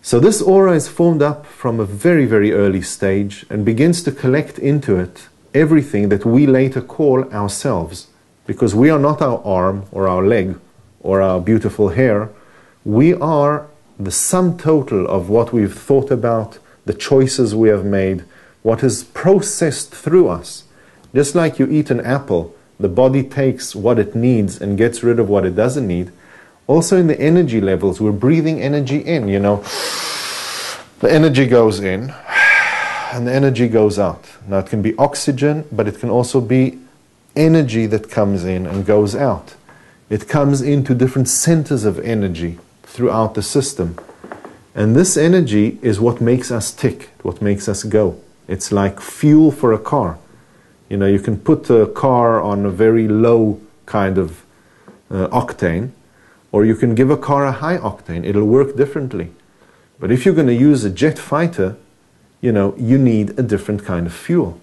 So this aura is formed up from a very, very early stage and begins to collect into it everything that we later call ourselves. Because we are not our arm or our leg or our beautiful hair. We are the sum total of what we've thought about, the choices we have made, what is processed through us. Just like you eat an apple, the body takes what it needs and gets rid of what it doesn't need. Also in the energy levels, we're breathing energy in, you know. The energy goes in and the energy goes out. Now it can be oxygen, but it can also be energy that comes in and goes out. It comes into different centers of energy throughout the system. And this energy is what makes us tick, what makes us go. It's like fuel for a car. You know, you can put a car on a very low kind of octane, or you can give a car a high octane. It'll work differently. But if you're going to use a jet fighter, you know, you need a different kind of fuel.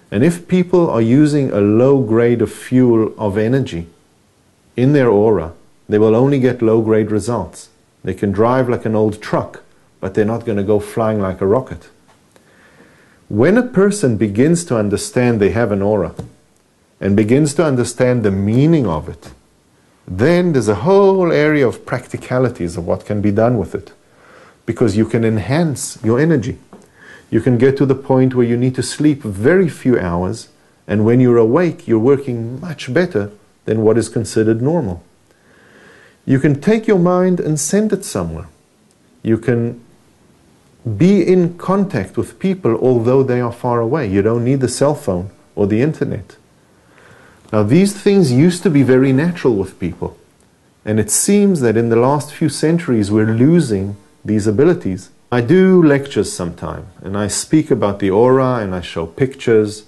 And if people are using a low grade of fuel of energy in their aura, they will only get low grade results. They can drive like an old truck, but they're not going to go flying like a rocket. When a person begins to understand they have an aura and begins to understand the meaning of it, then there's a whole area of practicalities of what can be done with it. Because you can enhance your energy. You can get to the point where you need to sleep very few hours, and when you're awake, you're working much better than what is considered normal. You can take your mind and send it somewhere. You can be in contact with people although they are far away. You don't need the cell phone or the internet. Now these things used to be very natural with people, and it seems that in the last few centuries we're losing these abilities. I do lectures sometime, and I speak about the aura, and I show pictures,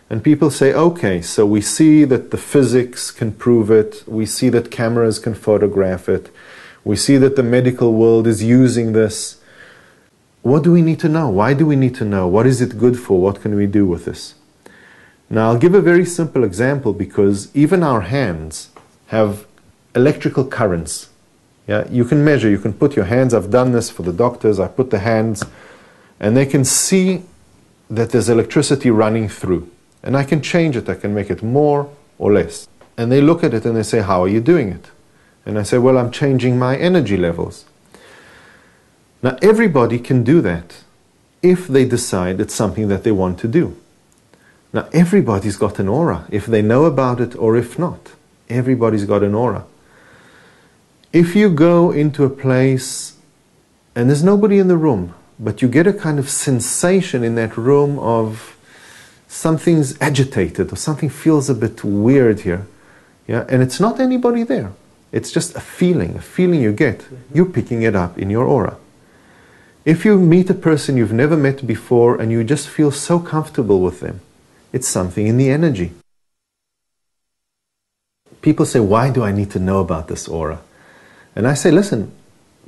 and people say, okay, so we see that the physics can prove it, we see that cameras can photograph it, we see that the medical world is using this. What do we need to know? Why do we need to know? What is it good for? What can we do with this? Now, I'll give a very simple example, because even our hands have electrical currents. Yeah, you can measure, you can put your hands, I've done this for the doctors, I put the hands, and they can see that there's electricity running through. And I can change it, I can make it more or less. And they look at it and they say, how are you doing it? And I say, well, I'm changing my energy levels. Now, everybody can do that if they decide it's something that they want to do. Now, everybody's got an aura, if they know about it or if not. Everybody's got an aura. If you go into a place and there's nobody in the room, but you get a kind of sensation in that room of something's agitated or something feels a bit weird here, yeah, and it's not anybody there. It's just a feeling you get. You're picking it up in your aura. If you meet a person you've never met before and you just feel so comfortable with them, it's something in the energy. People say, why do I need to know about this aura? And I say, listen,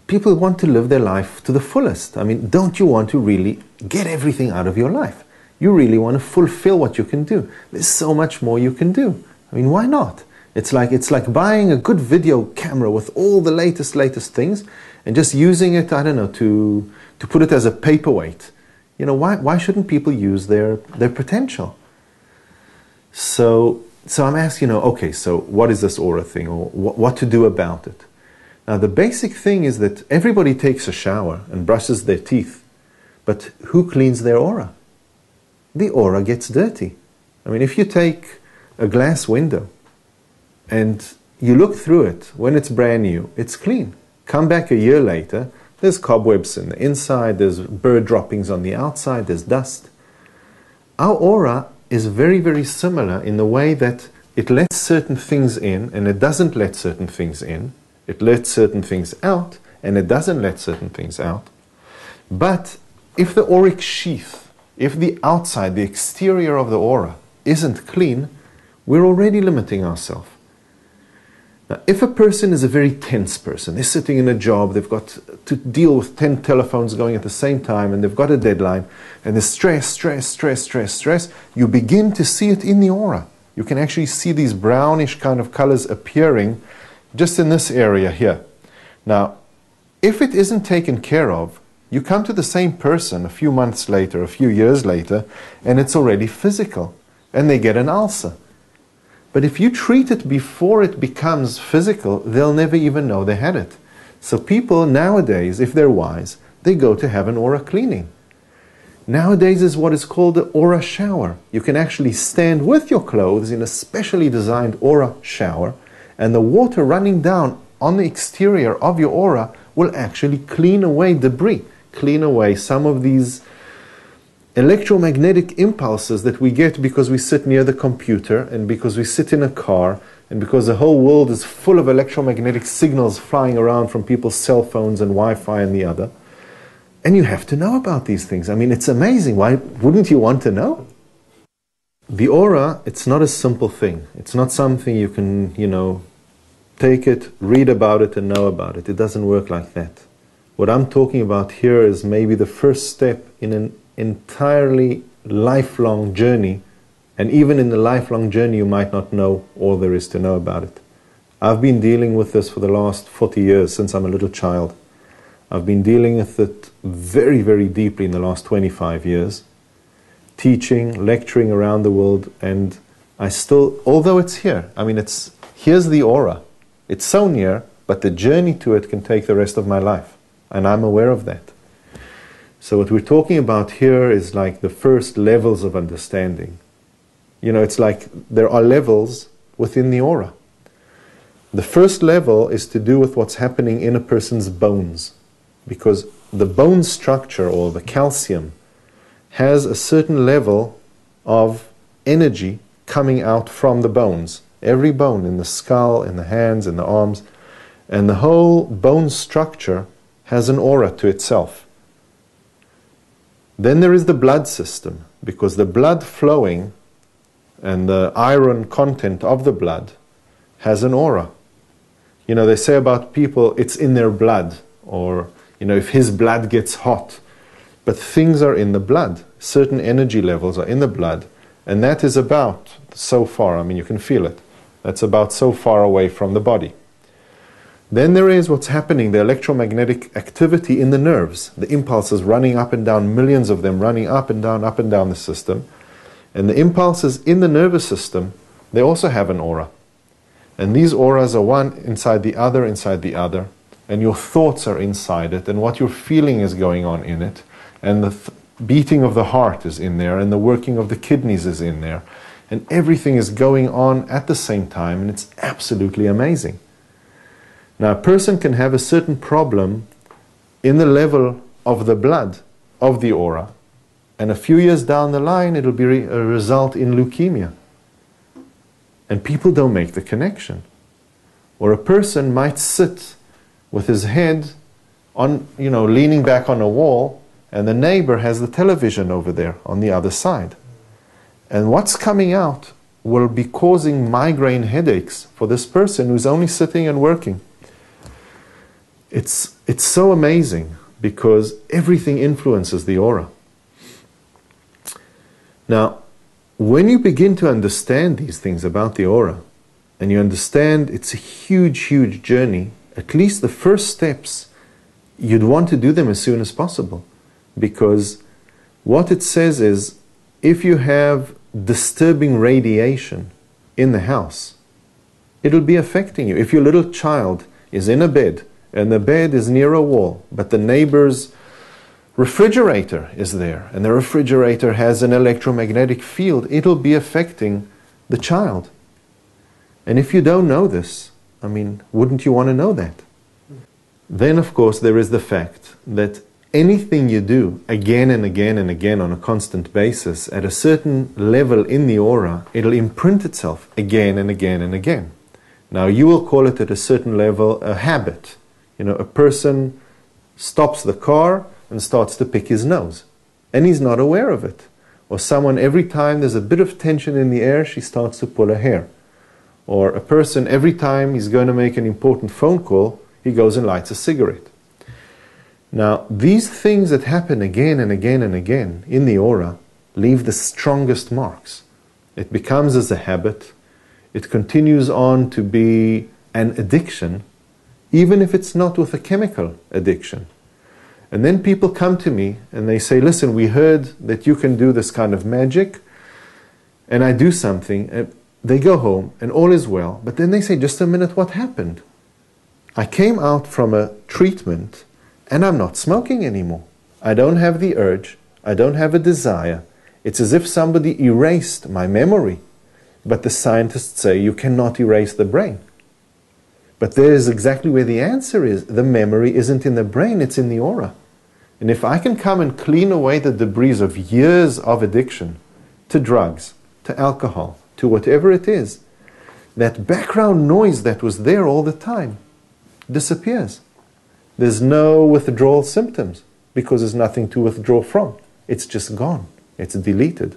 people want to live their life to the fullest. I mean, don't you want to really get everything out of your life? You really want to fulfill what you can do. There's so much more you can do. I mean, why not? It's like buying a good video camera with all the latest things and just using it, I don't know, to put it as a paperweight. You know, why shouldn't people use their potential? So I'm asking, you know, okay, so what is this aura thing, or what to do about it? Now, the basic thing is that everybody takes a shower and brushes their teeth, but who cleans their aura? The aura gets dirty. I mean, if you take a glass window and you look through it, when it's brand new, it's clean. Come back a year later, there's cobwebs in the inside, there's bird droppings on the outside, there's dust. Our aura is very, very similar in the way that it lets certain things in and it doesn't let certain things in. It lets certain things out, and it doesn't let certain things out. But if the auric sheath, if the outside, the exterior of the aura isn't clean, we're already limiting ourselves. Now, if a person is a very tense person, they're sitting in a job, they've got to deal with 10 telephones going at the same time, and they've got a deadline, and there's stress, you begin to see it in the aura. You can actually see these brownish kind of colors appearing just in this area here. Now, if it isn't taken care of, you come to the same person a few months later, a few years later, and it's already physical, and they get an ulcer. But if you treat it before it becomes physical, they'll never even know they had it. So people nowadays, if they're wise, they go to have an aura cleaning. Nowadays is what is called the aura shower. You can actually stand with your clothes in a specially designed aura shower, and the water running down on the exterior of your aura will actually clean away debris, clean away some of these electromagnetic impulses that we get because we sit near the computer and because we sit in a car and because the whole world is full of electromagnetic signals flying around from people's cell phones and Wi-Fi and the other. And you have to know about these things. I mean, it's amazing. Why wouldn't you want to know? The aura, it's not a simple thing. It's not something you can, take it, read about it, and know about it. It doesn't work like that. What I'm talking about here is maybe the first step in an entirely lifelong journey. And even in the lifelong journey, you might not know all there is to know about it. I've been dealing with this for the last 40 years, since I'm a little child. I've been dealing with it very, very deeply in the last 25 years, teaching, lecturing around the world, and I still, although it's here, here's the aura. It's so near, but the journey to it can take the rest of my life, and I'm aware of that. So what we're talking about here is like the first levels of understanding. It's like there are levels within the aura. The first level is to do with what's happening in a person's bones, because the bone structure, or the calcium, has a certain level of energy coming out from the bones. Every bone, in the skull, in the hands, in the arms, and the whole bone structure has an aura to itself. Then there is the blood system, because the blood flowing and the iron content of the blood has an aura. They say about people, it's in their blood, or if his blood gets hot. But things are in the blood. Certain energy levels are in the blood. And that is about so far, you can feel it. That's about so far away from the body. Then there is what's happening, the electromagnetic activity in the nerves. The impulses running up and down, millions of them running up and down the system. And the impulses in the nervous system, they also have an aura. And these auras are one inside the other, and your thoughts are inside it, and what you're feeling is going on in it, and the beating of the heart is in there, and the working of the kidneys is in there, and everything is going on at the same time, and it's absolutely amazing. Now, a person can have a certain problem in the level of the blood, of the aura, and a few years down the line, it'll be a result in leukemia. And people don't make the connection. Or a person might sit with his head on, leaning back on a wall, and the neighbor has the television over there on the other side. And what's coming out will be causing migraine headaches for this person who's only sitting and working. It's so amazing, because everything influences the aura. Now, when you begin to understand these things about the aura, and you understand it's a huge, huge journey, at least the first steps, you'd want to do them as soon as possible. Because what it says is, if you have disturbing radiation in the house, it'll be affecting you. If your little child is in a bed, and the bed is near a wall, but the neighbor's refrigerator is there, and the refrigerator has an electromagnetic field, it'll be affecting the child. And if you don't know this, wouldn't you want to know that? Then, of course, there is the fact that anything you do again and again and again on a constant basis, at a certain level in the aura, it'll imprint itself again and again and again. Now, you will call it at a certain level a habit. A person stops the car and starts to pick his nose, and he's not aware of it. Or someone, every time there's a bit of tension in the air, she starts to pull her hair. Or a person, every time he's going to make an important phone call, he goes and lights a cigarette. Now, these things that happen again and again and again in the aura leave the strongest marks. It becomes as a habit. It continues on to be an addiction. even if it's not with a chemical addiction. And then people come to me and they say, listen, we heard that you can do this kind of magic, and I do something, and they go home and all is well, but then they say, just a minute, what happened? I came out from a treatment and I'm not smoking anymore. I don't have the urge, I don't have a desire. It's as if somebody erased my memory. But the scientists say you cannot erase the brain. But there is exactly where the answer is. The memory isn't in the brain, it's in the aura. And if I can come and clean away the debris of years of addiction to drugs, to alcohol, to whatever it is, that background noise that was there all the time disappears. There's no withdrawal symptoms because there's nothing to withdraw from. It's just gone. It's deleted.